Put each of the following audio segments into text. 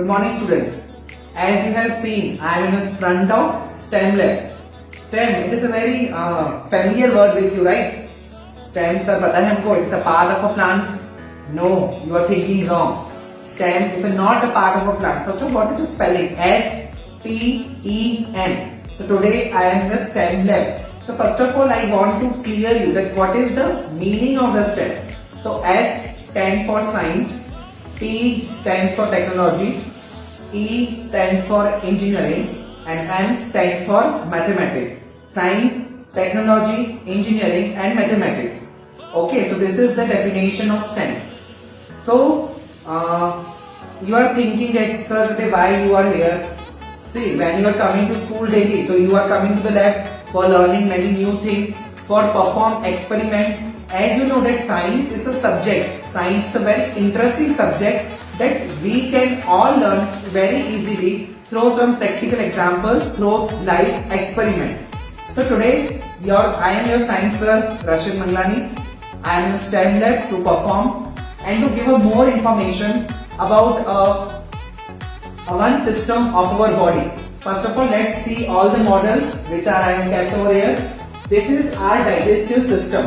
Good morning, students. As you have seen, I am in front of STEM lab. STEM, it is a very familiar word with you, right? STEM, sir, पता है हमको, it's a part of a plant. No, you are thinking wrong. STEM is not a part of a plant. First of all, what is the spelling? S-T-E-M. So today I am in the STEM lab. So first of all, I want to clear you that what is the meaning of the STEM. So S stands for science, T stands for technology, E stands for engineering, and M stands for mathematics. Science, technology, engineering, and mathematics. Okay, so this is the definition of STEM. So you are thinking that, sir, today why you are here? See, when you are coming to school daily, so you are coming to the lab for learning many new things, for perform experiment. As you know that science is a subject. Science is a very interesting subject that we can all learn very easily through some practical examples, through live experiment. So today, I am your science sir, Rashid Manglani. I am in STEM lab to perform and to give a more information about one system of our body. First of all, let's see all the models which I have kept over here. This is our digestive system.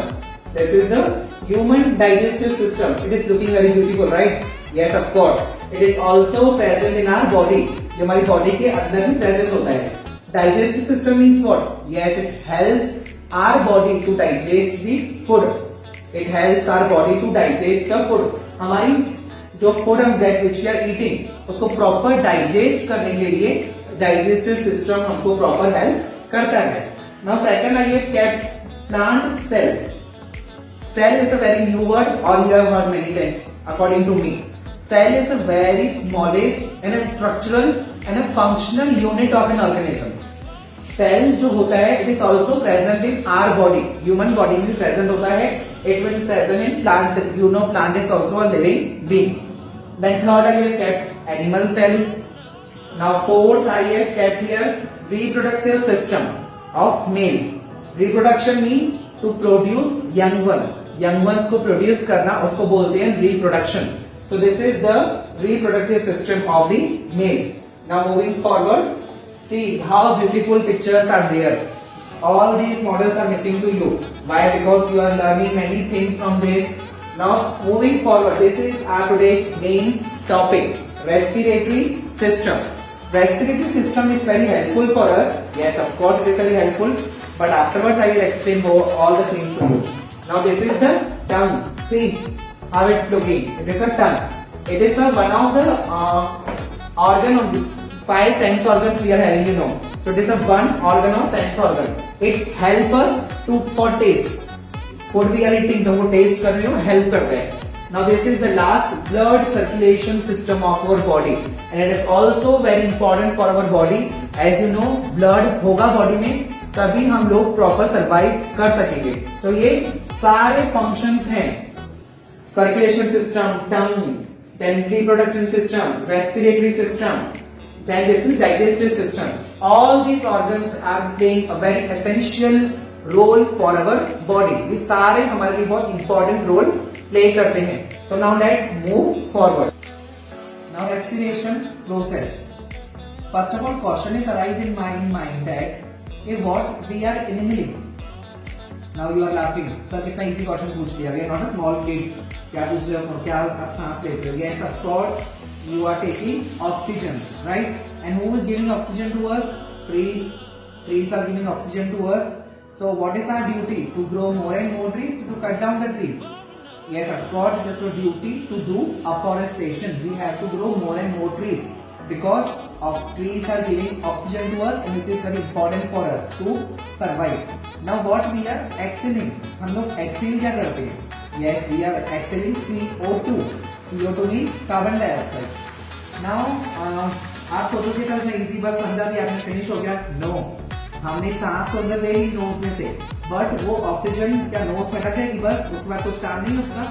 This is the human digestive system. It is looking very beautiful, right? Yes, of course. It is also present in our body. ये हमारी body के अंदर भी present होता है. Digestive system means what? Yes, it helps our body to digest the food. It helps our body to digest the food. हमारी जो food हम get which we are eating, उसको proper digest करने के लिए digestive system हमको proper help करता है. Now second I have kept plant cell. Cell is a very new word, or you have heard many times. According to me, cell is the very smallest and a structural and a functional unit of an organism. Cell जो होता है, it is also present in our body. Human body में भी present होता है. It will be present in plant cell. You know, plant is also a living being. Then third, I have kept animal cell. Now fourth, I have kept here reproductive system of male. Reproduction means to produce young ones. Young ones को produce करना उसको बोलते हैं reproduction. So this is the reproductive system of the male. Now moving forward, see how beautiful pictures are there. All these models are missing to you. Why? Because you are learning many things from this. Now moving forward, this is our today's main topic: respiratory system. Respiratory system is very helpful for us. Yes, of course it is very helpful. But afterwards I will explain all the things to you. Now this is the tongue. See how it's looking. It is a tongue. It is one of the organ of the 5 sense organs we are having, you know. So it is one organ of sense organ. It helps us for taste. Food we are eating, तो वो taste कर रहे हो, help करता है. Now this is the last blood circulation system of our body, and it is also very important for our body. As you know, blood होगा body में तभी हम लोग प्रॉपर सर्वाइव कर सकेंगे. तो ये सारे फंक्शंस हैं. Circulation system, tongue, then reproductive system, respiratory system, then this is digestive system. All these organs are playing a very essential role for our body. ये सारे हमारे लिए बहुत इंपॉर्टेंट रोल प्ले करते हैं. So now let's move forward. Now respiration process. First of all, question is arise in mind that what we are inhaling. Now you are laughing. Sir, कितना easy question पूछ लिया. We are not a small kids. क्या पूछ रहे हो? क्या आप सांस लेते हो? Yes, of course. You are taking oxygen, right? And who is giving oxygen to us? Trees. Trees are giving oxygen to us. So what is our duty? To grow more and more trees, to cut down the trees. Yes, of course, it is our duty to do afforestation. We have to grow more and more trees. Because of trees are giving oxygen to us, and which is very important for us to survive. Now what we are exhaling, हम लोग exhale क्या करते हैं? Yes, we are exhaling CO2. CO2 means carbon dioxide. Now आप सोचोगे sir मैं easy बस समझा दी, आपने फिनिश हो गया? No, हमने सांस तो अंदर ले ली नोज में से, बट वो ऑक्सीजन क्या नोज में अटक जाएगी बस, उसके बाद कुछ काम नहीं उसका.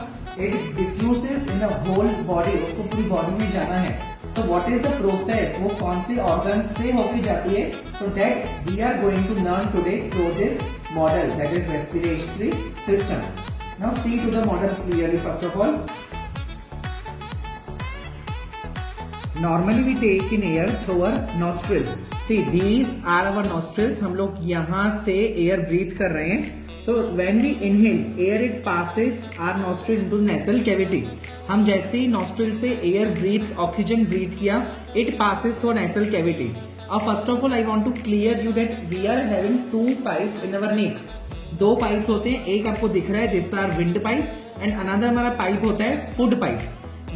It diffuses in the whole body, उसको पूरी बॉडी में जाना है. So what is the process? वो कौन से organs से होके जाती है? So that we are going to learn today through this model, that is respiratory system. Now see to the model clearly first of all. Normally we take in air through our nostrils. See, these are our nostrils. हम लोग यहाँ से air breathe कर रहे हैं. So when we inhale, air it passes our nostril into nasal cavity. हम जैसे ही nostril से air breathe, oxygen breathe किया, it passes through nasal cavity. Now first of all, I want to clear you that we are having two pipes in our neck. दो pipes होते हैं, एक आपको दिख रहा है, this are wind pipe, and another हमारा pipe होता है food pipe.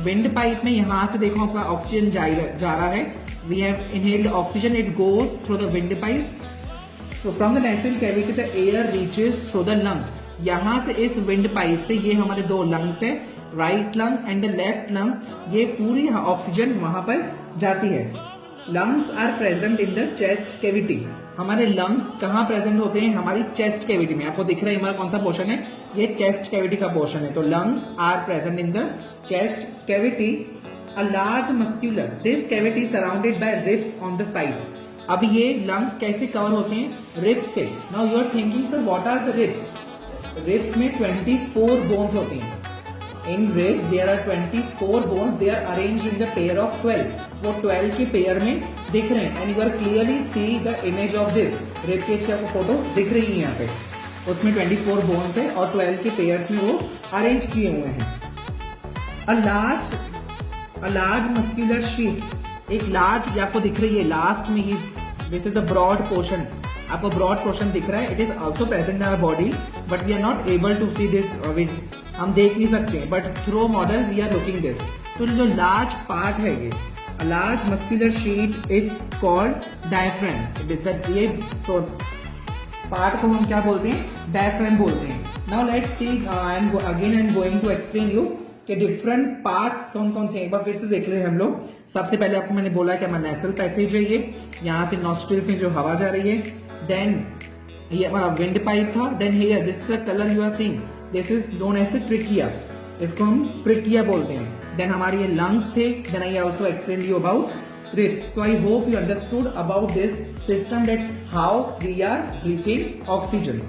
विंड पाइप में यहाँ से देखो आपका ऑक्सीजन जा रहा है. We have inhaled oxygen, it goes through the windpipe. So from the nasal cavity the air reaches through the lungs. यहाँ से इस विंड पाइप से, ये हमारे दो लंग्स है, right lung and the left lung, ये पूरी ऑक्सीजन वहां पर जाती है. Lungs are present in the chest cavity. हमारे लंग्स कहाँ प्रेजेंट होते हैं? हमारी चेस्ट कैविटी में. आपको दिख रहा है हमारा कौन सा पोर्शन है? ये चेस्ट कैविटी का पोर्शन है. तो lungs are present in the chest cavity. A large muscular, this cavity surrounded by ribs on the sides. अब ये लंग्स कैसे कवर होते हैं? रिब्स से. Now you are thinking sir what are the ribs? Ribs में 24 bones होती हैं. In ribs there are 24 bones. They are arranged in the pair of 12. वो 12 के पेयर में दिख रहे हैं. And you are clearly see the image of this. Rib cage की आपको फोटो दिख रही है यहाँ पे. उसमें 24 bones है और 12 के पेयर्स में वो अरेंज किए हुए हैं. A large muscular sheath. एक लार्ज आपको दिख रही है लास्ट में ही. This is the broad portion. आपको broad portion दिख रहा है. It is also present in our body, but we are not able to see this which हम देख नहीं सकते, but through model we are looking this. तो जो लार्ज पार्ट है ये, large muscular sheet is called diaphragm. ये तो पार्ट को हम क्या बोलते हैं? डायफ्राम बोलते हैं. Now let's see, I am going to explain you कि डिफरेंट पार्ट्स कौन कौन से हैं. एक बार फिर से देख रहे हैं हम लोग. सबसे पहले आपको मैंने बोला कि हमारा नेसल पैसेज है ये, यहाँ से नॉस्ट्रिल्स में जो हवा जा रही है. देन ये हमारा विंड पाइप था. Then here this is the colour you are seeing, this is known as trachea. इसको हम ट्रिकिया बोलते हैं. देन हमारे ये लंग्स थे. Then I also explain you about ribs. So I hope you understood about this system that how we are breathing oxygen.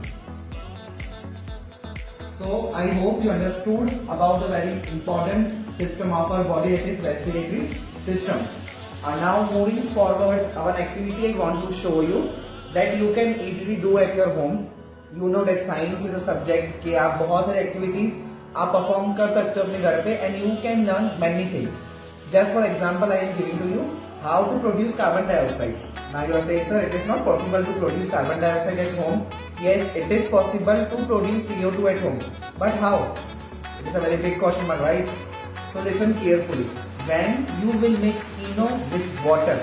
So I hope you understood about the very important system of our body, that is respiratory system. Now moving forward, our activity I want to show you that you can easily do at your home. You know that science is a subject कि आप बहुत सारी activities आप perform कर सकते हो अपने घर पे and you can learn many things. Just for example, I am giving to you how to produce carbon dioxide. Now you are saying, sir, it is not possible to produce carbon dioxide at home. Yes, it is possible to produce CO2 at home. But how? It is a very big question, right? So listen carefully. When you will mix ENO with water,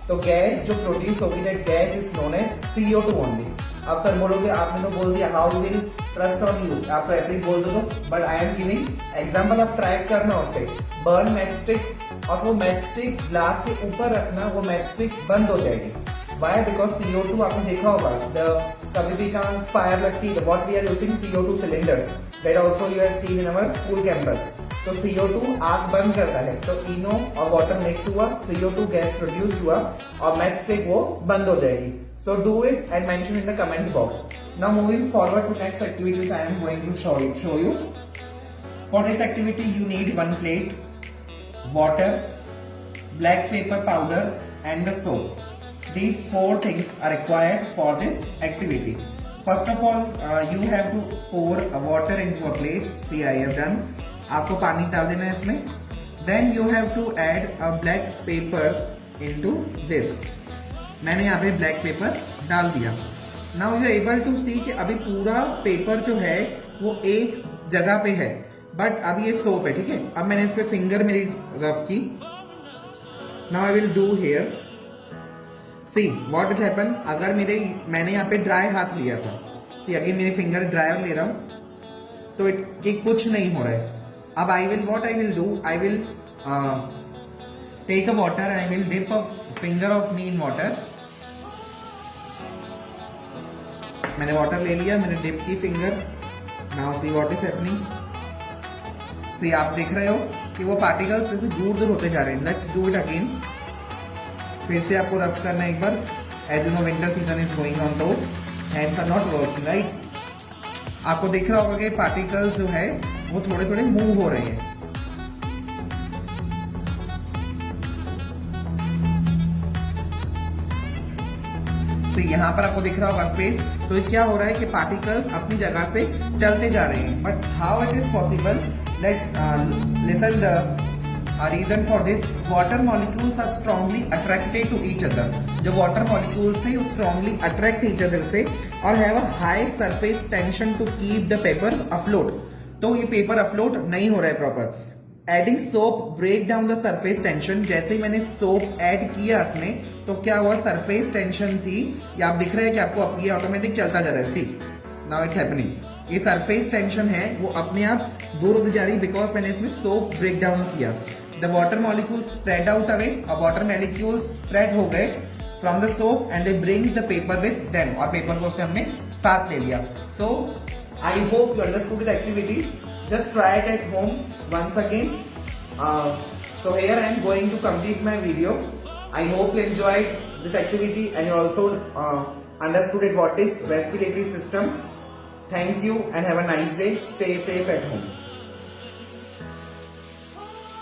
तो gas जो produce होगी, that gas is known as CO2 only. अब sir बोलोगे आपने तो बोल दिया, how will trust on you, आप तो ऐसे ही बोल दो. But I am giving example, आप ट्राई करना उस पर. बर्न मैचस्टिक और वो मैचस्टिक ग्लास के ऊपर रखना, वो मैचस्टिक बंद हो जाएगी. वाई? बिकॉज CO2 आपने देखा होगा, कभी भी कहाँ फायर लगती है, what we are using CO2 cylinders, that also you have seen in our school campus. तो CO2 आग बंद करता है, तो इनो और वाटर मिक्स हुआ, CO2 गैस प्रोड्यूस हुआ और मैच स्टिक वो बंद हो जाएगी. So do it and mention in the comment box. Now moving forward to next activity which I am going to show you. For this activity you need one plate, water, black paper powder and the soap. These four things are required for this activity. First of all, you have to pour water into a plate. See, I have done. आपको पानी डाल देना है इसमें. Then you have to add a black paper into this. मैंने यहाँ पे black paper डाल दिया. Now you are able to see कि अभी पूरा पेपर जो है वो एक जगह पे है, बट अब ये सोप है, ठीक है. अब मैंने इस पे फिंगर मेरी रफ की. Now I will do here. See what will happen, अगर मैंने यहाँ पे ड्राई हाथ लिया था. सी अगेन मेरी फिंगर ड्राई ले रहा हूं तो कुछ नहीं हो रहा है. अब I will what I will do, I will take a water and I will dip a finger of me in water. मैंने वाटर ले लिया, मैंने डिप की finger. Now see what is happening. See आप देख रहे हो कि वो पार्टिकल्स जैसे दूर दूर होते जा रहे हैं. Let's do it again. फिर से आपको रफ करना है एक बार. As you know winter season is going on, तो hands are not working, right. आपको दिख रहा होगा कि पार्टिकल्स जो है वो थोड़े थोड़े मूव हो रहे हैं. से यहाँ पर आपको दिख रहा होगा स्पेस, तो ये क्या हो रहा है कि पार्टिकल्स अपनी जगह से चलते जा रहे हैं. But how it is possible, let's listen the reason for this. Water molecules are strongly attracted to each other. जो वाटर मॉलिक्यूल्स हैं वो स्ट्रांगली अट्रैक्ट ईच अदर से और have a high surface tension to keep the paper afloat. तो ये paper afloat नहीं हो रहा है proper. Adding soap break down the surface tension. जैसे ही मैंने सोप ऐड किया इसमें तो क्या हुआ, सरफेस टेंशन थी, ये आप दिख रहे हैं कि आपको अब ये ऑटोमेटिक चलता जा रहा है. सी नाउ इट्स हैपनिंग. ये सरफेस टेंशन है वो अपने आप दूर होती जा रही बिकॉज मैंने इसमें सोप ब्रेक डाउन किया. The water molecules spread out away. और वाटर मॉलिक्यूल्स स्प्रेड हो गए from the soap and they bring the paper with them. और पेपर को उसने हमने साथ ले लिया. सो I hope you understood the activity. Just try it at home once again. So here I am going to complete my video. I hope you enjoyed this activity and you also understood it what is respiratory system. Thank you and have a nice day. Stay safe at home.